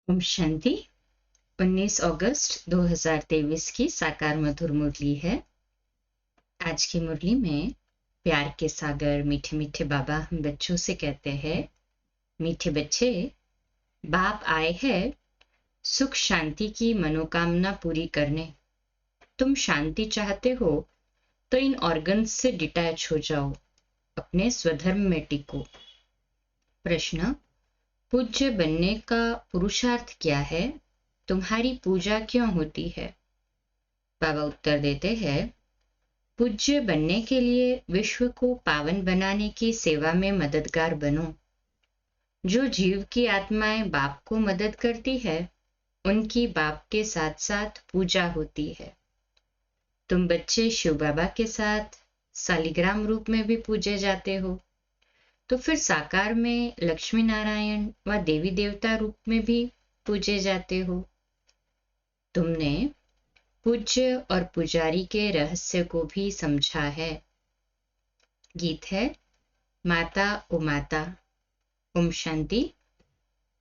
ओम शांति। 19 अगस्त 2023 की साकार मधुर मुरली है। आज की मुरली में प्यार के सागर मीठे मीठे बाबा हम बच्चों से कहते हैं, मीठे बच्चे, बाप आए हैं सुख शांति की मनोकामना पूरी करने। तुम शांति चाहते हो तो इन ऑर्गन्स से डिटैच हो जाओ, अपने स्वधर्म में टिको। प्रश्न: पूज्य बनने का पुरुषार्थ क्या है? तुम्हारी पूजा क्यों होती है? बाबा उत्तर देते हैं, पूज्य बनने के लिए विश्व को पावन बनाने की सेवा में मददगार बनो। जो जीव की आत्माएं बाप को मदद करती है, उनकी बाप के साथ साथ पूजा होती है। तुम बच्चे शिव बाबा के साथ शालिग्राम रूप में भी पूजे जाते हो, तो फिर साकार में लक्ष्मी नारायण व देवी देवता रूप में भी पूजे जाते हो। तुमने पूज्य और पुजारी के रहस्य को भी समझा है। गीत है माता ओ माता। ओम शांति।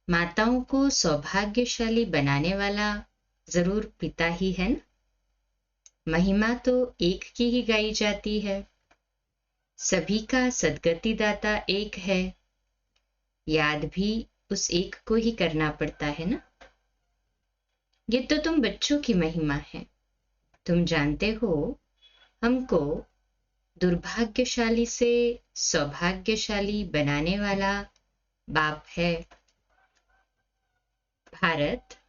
माताओं को सौभाग्यशाली बनाने वाला जरूर पिता ही है न? महिमा तो एक की ही गाई जाती है। सभी का सदगति दाता एक है, याद भी उस एक को ही करना पड़ता है ना। ये तो तुम बच्चों की महिमा है। तुम जानते हो, हमको दुर्भाग्यशाली से सौभाग्यशाली बनाने वाला बाप है। भारत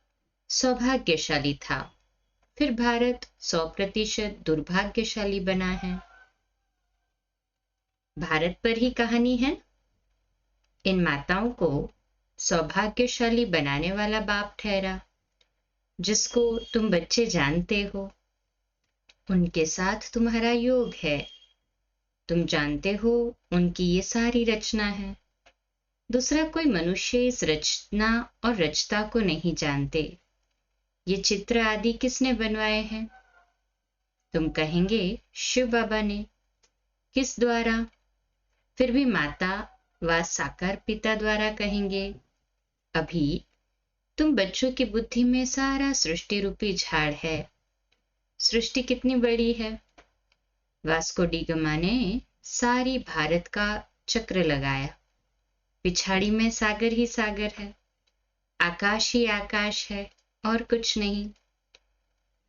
सौभाग्यशाली था, फिर भारत 100% दुर्भाग्यशाली बना है। भारत पर ही कहानी है। इन माताओं को सौभाग्यशाली बनाने वाला बाप ठहरा, जिसको तुम बच्चे जानते हो। उनके साथ तुम्हारा योग है। तुम जानते हो उनकी ये सारी रचना है। दूसरा कोई मनुष्य इस रचना और रचता को नहीं जानते। ये चित्र आदि किसने बनवाए हैं? तुम कहेंगे शिव बाबा ने। किस द्वारा? फिर भी माता व साकार पिता द्वारा कहेंगे। अभी तुम बच्चों की बुद्धि में सारा सृष्टि रूपी झाड़ है। सृष्टि कितनी बड़ी है। वास्को डी गामा ने सारी भारत का चक्र लगाया। पिछाड़ी में सागर ही सागर है, आकाश ही आकाश है और कुछ नहीं।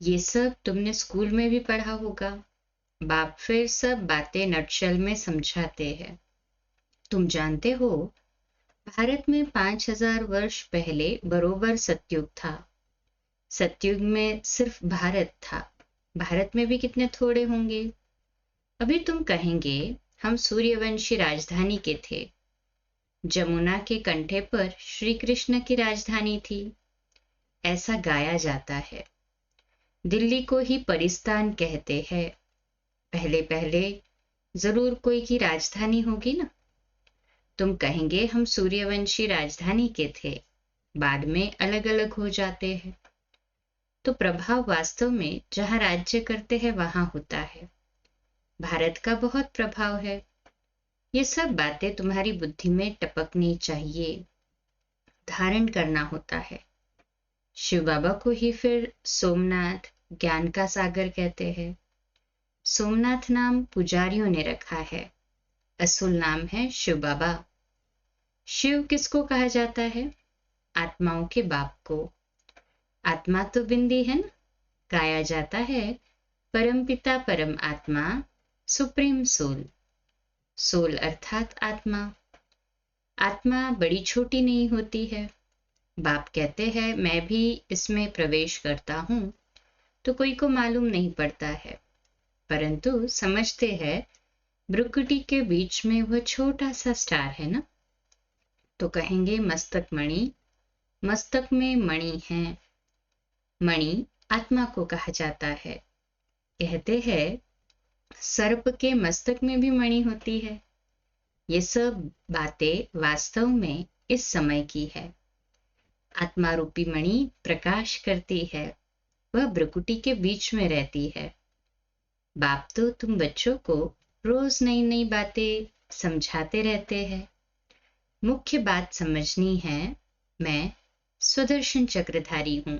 ये सब तुमने स्कूल में भी पढ़ा होगा। बाप फिर सब बातें नटशल में समझाते हैं। तुम जानते हो, भारत में 5000 वर्ष पहले बरोबर सतयुग था। सतयुग में सिर्फ भारत था। भारत में भी कितने थोड़े होंगे। अभी तुम कहेंगे हम सूर्यवंशी राजधानी के थे। जमुना के कंठे पर श्री कृष्ण की राजधानी थी, ऐसा गाया जाता है। दिल्ली को ही परिस्तान कहते हैं। पहले पहले जरूर कोई की राजधानी होगी ना। तुम कहेंगे हम सूर्यवंशी राजधानी के थे, बाद में अलग अलग हो जाते हैं। तो प्रभाव वास्तव में जहां राज्य करते हैं वहां होता है। भारत का बहुत प्रभाव है। ये सब बातें तुम्हारी बुद्धि में टपकनी चाहिए, धारण करना होता है। शिव बाबा को ही फिर सोमनाथ, ज्ञान का सागर कहते हैं। सोमनाथ नाम पुजारियों ने रखा है, असल नाम है शिव बाबा। शिव किसको कहा जाता है? आत्माओं के बाप को। आत्मा तो बिंदी है ना। गाया जाता है परम पिता परम आत्मा, सुप्रीम सोल। सोल अर्थात आत्मा। आत्मा बड़ी छोटी नहीं होती है। बाप कहते हैं मैं भी इसमें प्रवेश करता हूं, तो कोई को मालूम नहीं पड़ता है, परंतु समझते हैं भ्रुकुटी के बीच में वह छोटा सा स्टार है ना। तो कहेंगे मस्तक मणि। मस्तक में मणि है। मणि आत्मा को कहा जाता है। कहते हैं सर्प के मस्तक में भी मणि होती है। ये सब बातें वास्तव में इस समय की है। आत्मा रूपी मणि प्रकाश करती है, वह भ्रुकुटी के बीच में रहती है। बाप तो तुम बच्चों को रोज नई नई बातें समझाते रहते हैं। मुख्य बात समझनी है, मैं स्वदर्शन चक्रधारी हूं।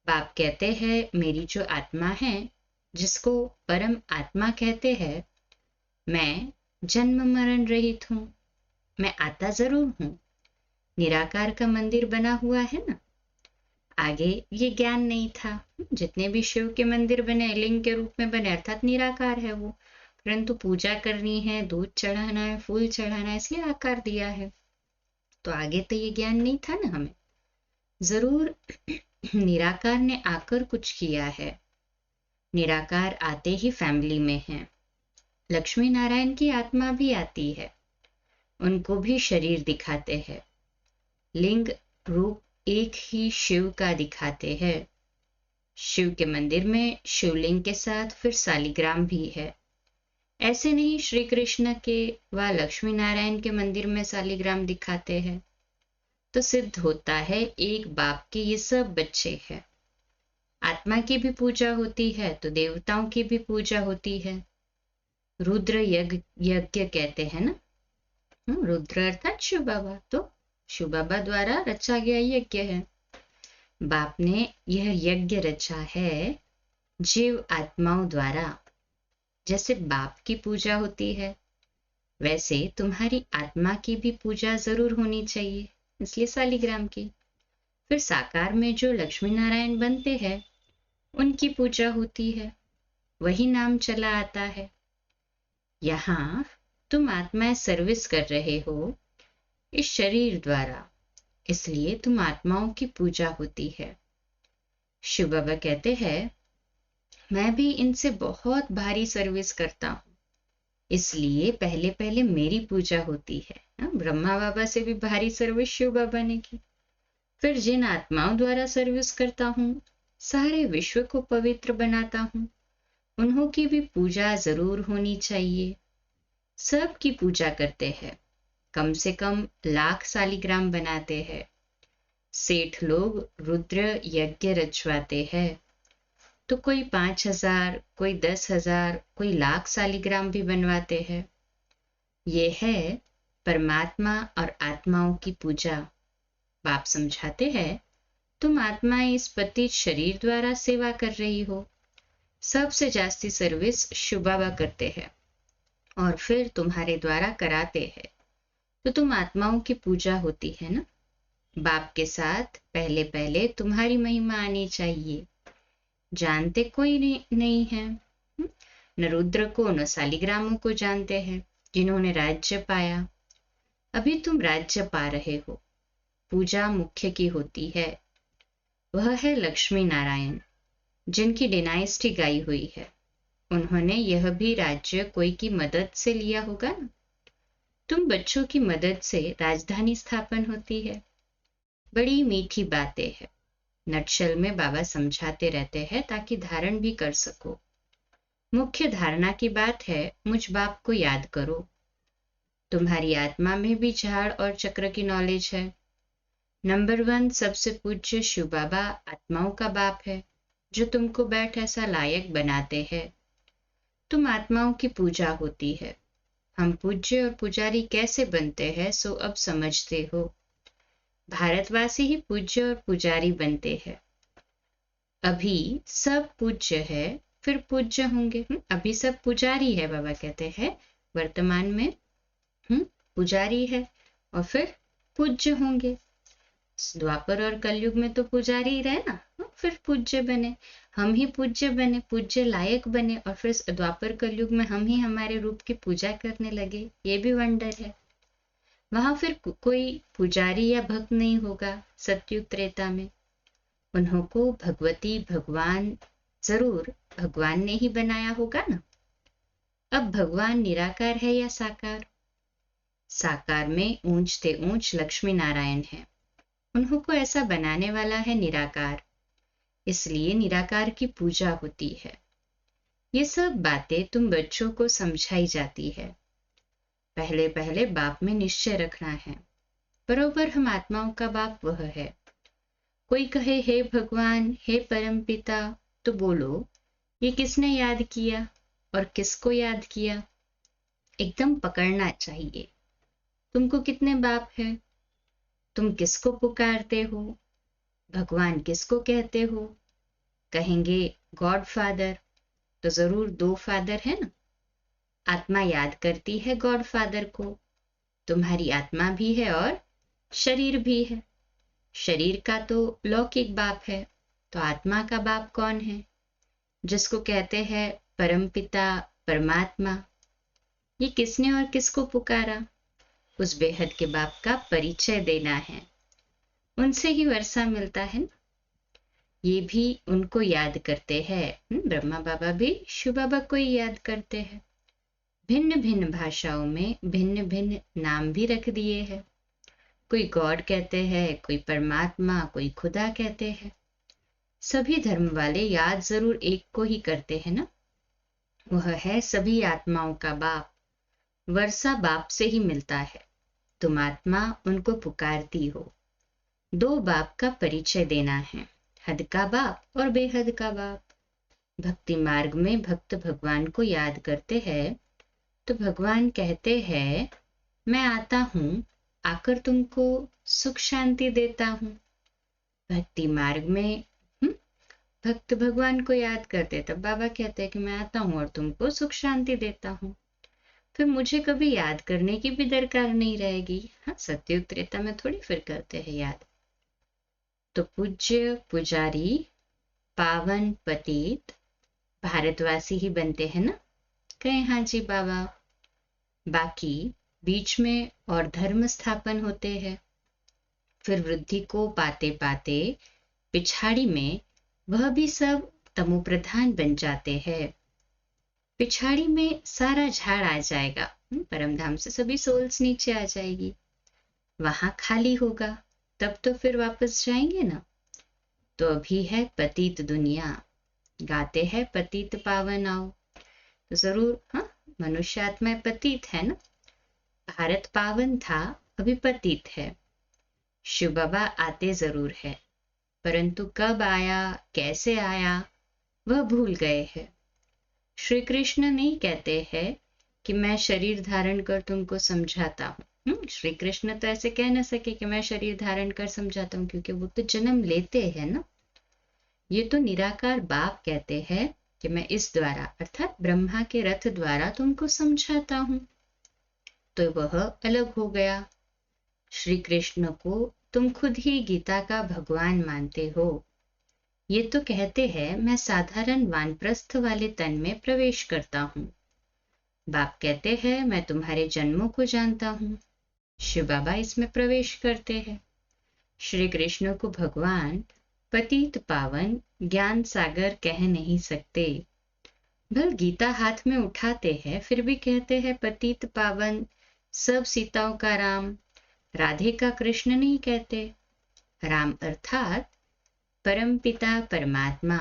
बाप कहते हैं मेरी जो आत्मा है, जिसको परम आत्मा कहते हैं, मैं जन्म मरण रहित हूं। मैं आता जरूर हूं। निराकार का मंदिर बना हुआ है ना। आगे ये ज्ञान नहीं था। जितने भी शिव के मंदिर बने लिंग के रूप में बने, अर्थात निराकार है वो, परंतु पूजा करनी है, दूध चढ़ाना है, फूल चढ़ाना है, इसलिए आकार दिया है। तो आगे तो ये ज्ञान नहीं था ना हमें। जरूर निराकार ने आकर कुछ किया है। निराकार आते ही फैमिली में है। लक्ष्मी नारायण की आत्मा भी आती है, उनको भी शरीर दिखाते हैं। लिंग रूप एक ही शिव का दिखाते हैं। शिव के मंदिर में शिवलिंग के साथ फिर सालिग्राम भी है। ऐसे नहीं श्री कृष्ण के व लक्ष्मी नारायण के मंदिर में सालिग्राम दिखाते हैं। तो सिद्ध होता है एक बाप के ये सब बच्चे हैं। आत्मा की भी पूजा होती है तो देवताओं की भी पूजा होती है। रुद्र यज्ञ कहते हैं ना। रुद्र अर्थात शिव बाबा, तो शिव बाबा द्वारा रचा गया यज्ञ है। बाप ने यह यज्ञ रचा है जीव आत्माओं द्वारा। जैसे बाप की पूजा होती है, वैसे तुम्हारी आत्मा की भी पूजा जरूर होनी चाहिए, इसलिए सालिग्राम की। फिर साकार में जो लक्ष्मी नारायण बनते हैं, उनकी पूजा होती है, वही नाम चला आता है। यहाँ तुम आत्माएं सर्विस कर रहे हो इस शरीर द्वारा, इसलिए तुम आत्माओं की पूजा होती है। शिव बाबा कहते हैं मैं भी इनसे बहुत भारी सर्विस करता हूँ, इसलिए पहले पहले मेरी पूजा होती है। ब्रह्मा बाबा से भी भारी सर्विस शिव बाबा ने की। फिर जिन आत्माओं द्वारा सर्विस करता हूँ, सारे विश्व को पवित्र बनाता हूँ, उन्हों की भी पूजा जरूर होनी चाहिए। सब की पूजा करते हैं, कम से कम लाख सालिग्राम बनाते हैं। सेठ लोग रुद्र यज्ञ रचवाते हैं, तो कोई 5,000, कोई 10,000, कोई लाख सालिग्राम भी बनवाते हैं। ये है परमात्मा और आत्माओं की पूजा। बाप समझाते हैं तुम आत्माएं इस पतित शरीर द्वारा सेवा कर रही हो। सबसे जास्ती सर्विस शिव बाबा करते हैं और फिर तुम्हारे द्वारा कराते हैं, तो तुम आत्माओं की पूजा होती है ना। बाप के साथ पहले पहले तुम्हारी महिमा आनी चाहिए। जानते कोई नहीं है, न रुद्र को न सालिग्रामों को जानते हैं जिन्होंने राज्य पाया। अभी तुम राज्य पा रहे हो। पूजा मुख्य की होती है, वह है लक्ष्मी नारायण, जिनकी डिनाइस्टी गाई हुई है। उन्होंने यह भी राज्य कोई की मदद से लिया होगा ना। तुम बच्चों की मदद से राजधानी स्थापन होती है। बड़ी मीठी बातें हैं। नटशल में बाबा समझाते रहते हैं ताकि धारण भी कर सको। मुख्य धारणा की बात है मुझ बाप को याद करो। तुम्हारी आत्मा में भी झाड़ और चक्र की नॉलेज है। नंबर 1 सबसे पूज्य शिव बाबा आत्माओं का बाप है, जो तुमको बैठ ऐसा लायक बनाते हैं। तुम आत्माओं की पूजा होती है। हम पूज्य और पुजारी कैसे बनते हैं सो अब समझते हो। भारतवासी ही पूज्य और पुजारी बनते हैं। अभी सब पूज्य है, फिर पूज्य होंगे। अभी सब पुजारी है, बाबा कहते हैं वर्तमान में पुजारी है और फिर पूज्य होंगे। द्वापर और कलयुग में तो पुजारी ही रहे ना, फिर पूज्य बने। हम ही पूज्य बने, पूज्य लायक बने, और फिर द्वापर कलयुग में हम ही हमारे रूप की पूजा करने लगे। ये भी वंडर है। वहां फिर कोई पुजारी या भक्त नहीं होगा। सतयुग त्रेता में उन्हों को भगवती भगवान जरूर भगवान ने ही बनाया होगा ना। अब भगवान निराकार है या साकार? साकार में ऊंचते ऊंच लक्ष्मी नारायण है। उन्हों को ऐसा बनाने वाला है निराकार, इसलिए निराकार की पूजा होती है। ये सब बातें तुम बच्चों को समझाई जाती है। पहले पहले बाप में निश्चय रखना है, बरोबर हम आत्माओं का बाप वह है। कोई कहे हे भगवान, हे परम पिता, तो बोलो ये किसने याद किया और किसको याद किया। एकदम पकड़ना चाहिए। तुमको कितने बाप है? तुम किसको पुकारते हो, भगवान किसको कहते हो? कहेंगे गॉड फादर, तो जरूर दो फादर है ना। आत्मा याद करती है गॉड फादर को। तुम्हारी आत्मा भी है और शरीर भी है। शरीर का तो लौकिक बाप है, तो आत्मा का बाप कौन है? जिसको कहते हैं परमपिता परमात्मा। ये किसने और किसको पुकारा? उस बेहद के बाप का परिचय देना है। उनसे ही वर्षा मिलता है ना। ये भी उनको याद करते हैं। ब्रह्मा बाबा भी शिव बाबा को ही याद करते हैं। भिन्न भिन्न भाषाओं में भिन्न भिन्न नाम भी रख दिए हैं। कोई गॉड कहते हैं, कोई परमात्मा, कोई खुदा कहते हैं। सभी धर्म वाले याद जरूर एक को ही करते हैं ना। वह है सभी आत्माओं का बाप। वर्षा बाप से ही मिलता है। तुम आत्मा उनको पुकारती हो। दो बाप का परिचय देना है, हद का बाप और बेहद का बाप। भक्ति मार्ग में भक्त भगवान को याद करते हैं तो भगवान कहते हैं मैं आता हूं, आकर तुमको सुख शांति देता हूं। भक्ति मार्ग में भक्त भगवान को याद करते तब बाबा कहते हैं कि मैं आता हूं और तुमको सुख शांति देता हूं। फिर मुझे कभी याद करने की भी दरकार नहीं रहेगी। हाँ, सत्युग त्रेता में थोड़ी फिर करते हैं याद। तो पूज्य पुजारी पावन पतित भारतवासी ही बनते हैं ना। कहें हाँ जी बाबा। बाकी बीच में और धर्म स्थापन होते हैं। फिर वृद्धि को पाते पाते पिछाड़ी में वह भी सब तमोप्रधान बन जाते हैं। पिछाड़ी में सारा झाड़ आ जाएगा। परमधाम से सभी सोल्स नीचे आ जाएगी। वहां खाली होगा, तब तो फिर वापस जाएंगे ना। तो अभी है पतित दुनिया, गाते हैं पतित पावन आओ। तो जरूर हाँ, मनुष्य आत्मा पतित है ना। भारत पावन था, अभी पतित है। शिव बाबा आते जरूर है, परंतु कब आया कैसे आया वह भूल गए हैं। श्री कृष्ण नहीं कहते हैं कि मैं शरीर धारण कर तुमको समझाता हूँ। श्री कृष्ण तो ऐसे कह न सके कि मैं शरीर धारण कर समझाता हूँ, क्योंकि वो तो जन्म लेते हैं ना। ये तो निराकार बाप कहते हैं कि मैं इस द्वारा अर्थात ब्रह्मा के रथ द्वारा तुमको समझाता हूं। तो वह अलग हो गया। श्री कृष्ण को तुम खुद ही गीता का भगवान मानते हो। ये तो कहते हैं मैं साधारण वानप्रस्थ वाले तन में प्रवेश करता हूं। बाप कहते हैं मैं तुम्हारे जन्मों को जानता हूं। शिव बाबा इसमें प्रवेश करते हैं। श्री कृष्ण को भगवान पतित पावन ज्ञान सागर कह नहीं सकते। भल गीता हाथ में उठाते हैं फिर भी कहते हैं पतित पावन, सब सीताओं का राम। राधे का कृष्ण नहीं कहते। राम अर्थात परम पिता परमात्मा।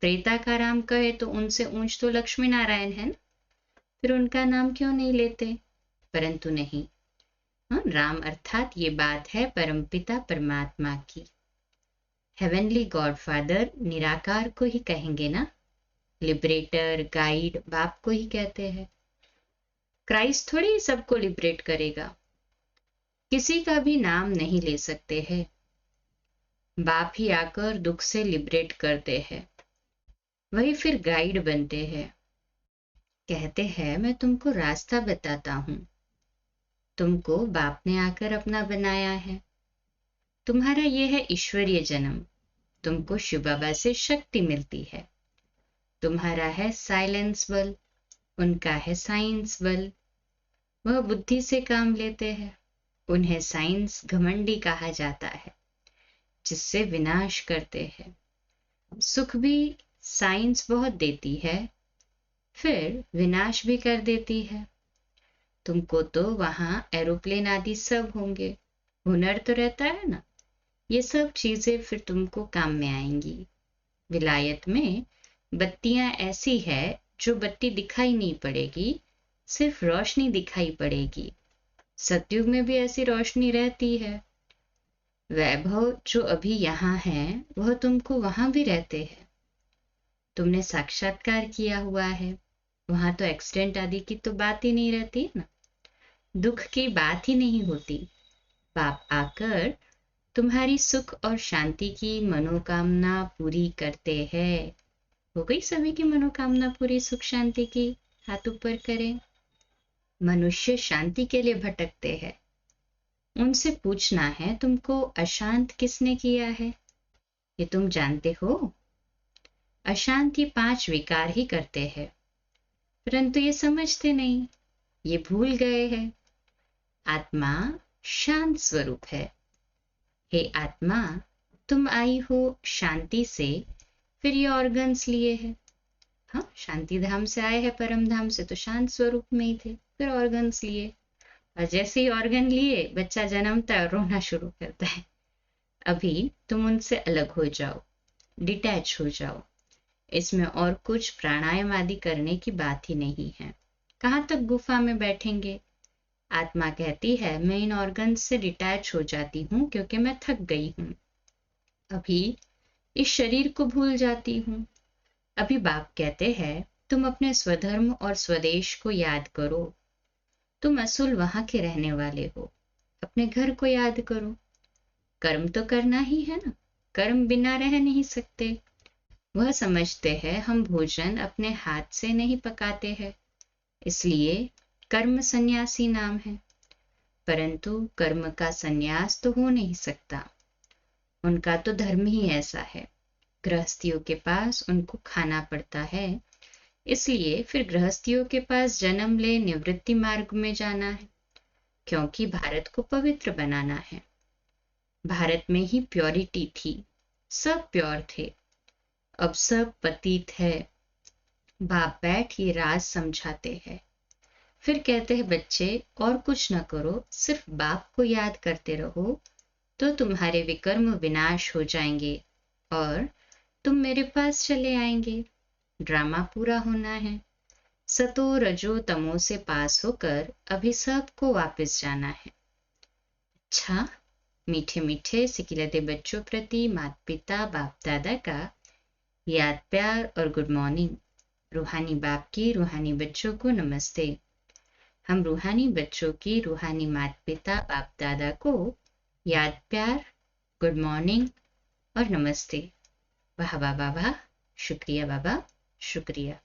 प्रेता का राम कहे तो उनसे ऊंच तो लक्ष्मी नारायण है ना, फिर उनका नाम क्यों नहीं लेते? परंतु नहीं, राम अर्थात ये बात है परमपिता परमात्मा की। हेवनली गॉडफादर निराकार को ही कहेंगे ना। लिबरेटर गाइड बाप को ही कहते हैं। क्राइस्ट थोड़ी सबको लिबरेट करेगा, किसी का भी नाम नहीं ले सकते हैं। बाप ही आकर दुख से लिबरेट करते हैं, वही फिर गाइड बनते हैं। कहते हैं मैं तुमको रास्ता बताता हूं। तुमको बाप ने आकर अपना बनाया है। तुम्हारा ये है ईश्वरीय जन्म। तुमको शिव बाबा से शक्ति मिलती है। तुम्हारा है साइलेंस बल, उनका है साइंस बल। वह बुद्धि से काम लेते हैं। उन्हें साइंस घमंडी कहा जाता है, जिससे विनाश करते हैं। सुख भी साइंस बहुत देती है, फिर विनाश भी कर देती है। तुमको तो वहां एरोप्लेन आदि सब होंगे, हुनर तो रहता है ना। ये सब चीजें फिर तुमको काम में आएंगी। विलायत में बत्तियां ऐसी है जो बत्ती दिखाई नहीं पड़ेगी, सिर्फ रोशनी दिखाई पड़ेगी। सतयुग में भी ऐसी रोशनी रहती है। वैभव जो अभी यहाँ है वह तुमको वहां भी रहते हैं। तुमने साक्षात्कार किया हुआ है, वहां तो एक्सीडेंट आदि की तो बात ही नहीं रहती है ना। दुख की बात ही नहीं होती। बाप आकर तुम्हारी सुख और शांति की मनोकामना पूरी करते हैं। हो गई सभी की मनोकामना पूरी सुख शांति की? हाथ ऊपर करें। मनुष्य शांति के लिए भटकते हैं। उनसे पूछना है तुमको अशांत किसने किया है? ये तुम जानते हो? अशांत ये 5 विकार ही करते हैं, परंतु ये समझते नहीं, ये भूल गए हैं। आत्मा शांत स्वरूप है। हे आत्मा, तुम आई हो शांति से, फिर ये ऑर्गन्स लिए हैं। हाँ, शांति धाम से आए हैं, परम धाम से, तो शांत स्वरूप में ही थे, फिर ऑर्गन्स लिए। और जैसे ही ऑर्गन लिए, बच्चा जन्मता है और रोना शुरू करता है। अभी तुम उनसे अलग हो जाओ, डिटैच हो जाओ। इसमें और कुछ प्राणायाम आदि करने की बात ही नहीं है। कहाँ तक गुफा में बैठेंगे? आत्मा कहती है मैं इन ऑर्गन्स से डिटैच हो जाती हूँ क्योंकि मैं थक गई हूँ। अभी इस शरीर को भूल जाती हूँ। अभी बाप कहते हैं तुम अपने स्वधर्म और स्वदेश को याद करो। तुम असल वहां के रहने वाले हो। अपने घर को याद करो। कर्म तो करना ही है ना, कर्म बिना रह नहीं सकते। वह समझते हैं हम भोजन अपने हाथ से नहीं पकाते हैं, इसलिए कर्म सन्यासी नाम है। परंतु कर्म का सन्यास तो हो नहीं सकता। उनका तो धर्म ही ऐसा है। गृहस्थियों के पास उनको खाना पड़ता है, इसलिए फिर गृहस्थियों के पास जन्म ले निवृत्ति मार्ग में जाना है, क्योंकि भारत को पवित्र बनाना है। भारत में ही प्योरिटी थी, सब प्योर थे, अब सब पतित है। बाप बैठ ये राज समझाते हैं। फिर कहते हैं बच्चे और कुछ न करो, सिर्फ बाप को याद करते रहो, तो तुम्हारे विकर्म विनाश हो जाएंगे और तुम मेरे पास चले आएंगे। ड्रामा पूरा होना है। सतो रजो तमो से पास होकर अभी सबको वापस जाना है। अच्छा, मीठे मीठे सिकिलते बच्चों प्रति माता पिता बाप दादा का याद प्यार और गुड मॉर्निंग। रूहानी बाप की रूहानी बच्चों को नमस्ते। हम रूहानी बच्चों की रूहानी माता पिता बाप दादा को याद प्यार, गुड मॉर्निंग और नमस्ते। वाह वाह वाह वाह, शुक्रिया बाबा, शुक्रिया।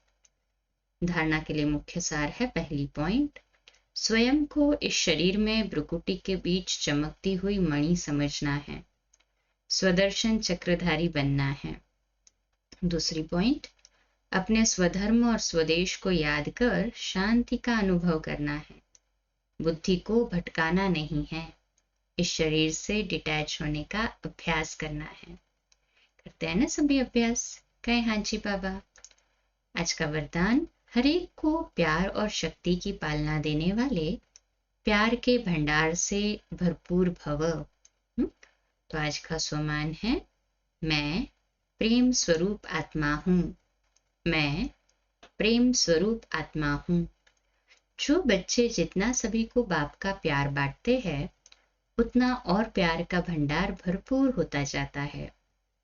धारणा के लिए मुख्य सार है। पहली पॉइंट, स्वयं को इस शरीर में भ्रुकुटी के बीच चमकती हुई मणि समझना है। स्वदर्शन चक्रधारी बनना है। दूसरी पॉइंट, अपने स्वधर्म और स्वदेश को याद कर शांति का अनुभव करना है। बुद्धि को भटकाना नहीं है। इस शरीर से डिटैच होने का अभ्यास करना है। करते हैं ना सभी अभ्यास? कहे हाँ जी बाबा। आज का वरदान, हरेक को प्यार और शक्ति की पालना देने वाले प्यार के भंडार से भरपूर भव। तो आज का स्वमान है, मैं प्रेम स्वरूप आत्मा हूँ। मैं प्रेम स्वरूप आत्मा हूँ। जो बच्चे जितना सभी को बाप का प्यार बांटते हैं, उतना और प्यार का भंडार भरपूर होता जाता है।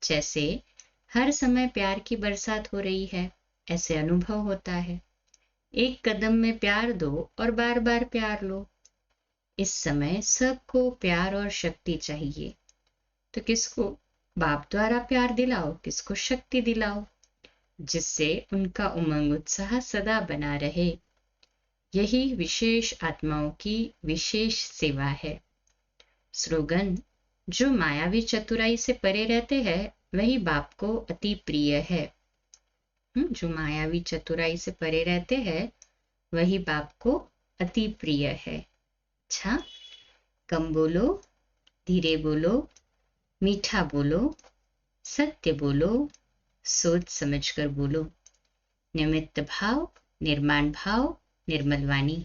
जैसे हर समय प्यार की बरसात हो रही है, ऐसे अनुभव होता है। एक कदम में प्यार दो और बार बार प्यार लो। इस समय सबको प्यार और शक्ति चाहिए, तो किसको बाप द्वारा प्यार दिलाओ, किसको शक्ति दिलाओ, जिससे उनका उमंग उत्साह सदा बना रहे। यही विशेष आत्माओं की विशेष सेवा है। स्लोगन, जो मायावी चतुराई से परे रहते हैं वही बाप को अति प्रिय है। जो मायावी चतुराई से परे रहते हैं वही बाप को अति प्रिय है। अच्छा, कम बोलो, धीरे बोलो, मीठा बोलो, सत्य बोलो, सोच समझकर बोलो। निमित्त भाव, निर्माण भाव, निर्मल वाणी।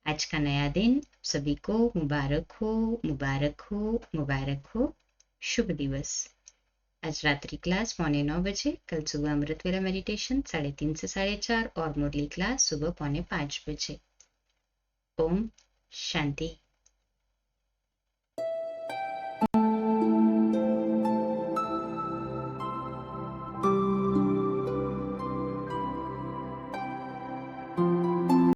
आज का नया दिन सभी को मुबारक हो, मुबारक हो, मुबारक हो। शुभ दिवस। आज रात्रि क्लास 9:15 बजे, कल सुबह अमृत वेला मेडिटेशन 3:30 से 4:30 और मुरली क्लास सुबह 4:45 बजे। ओम शांति।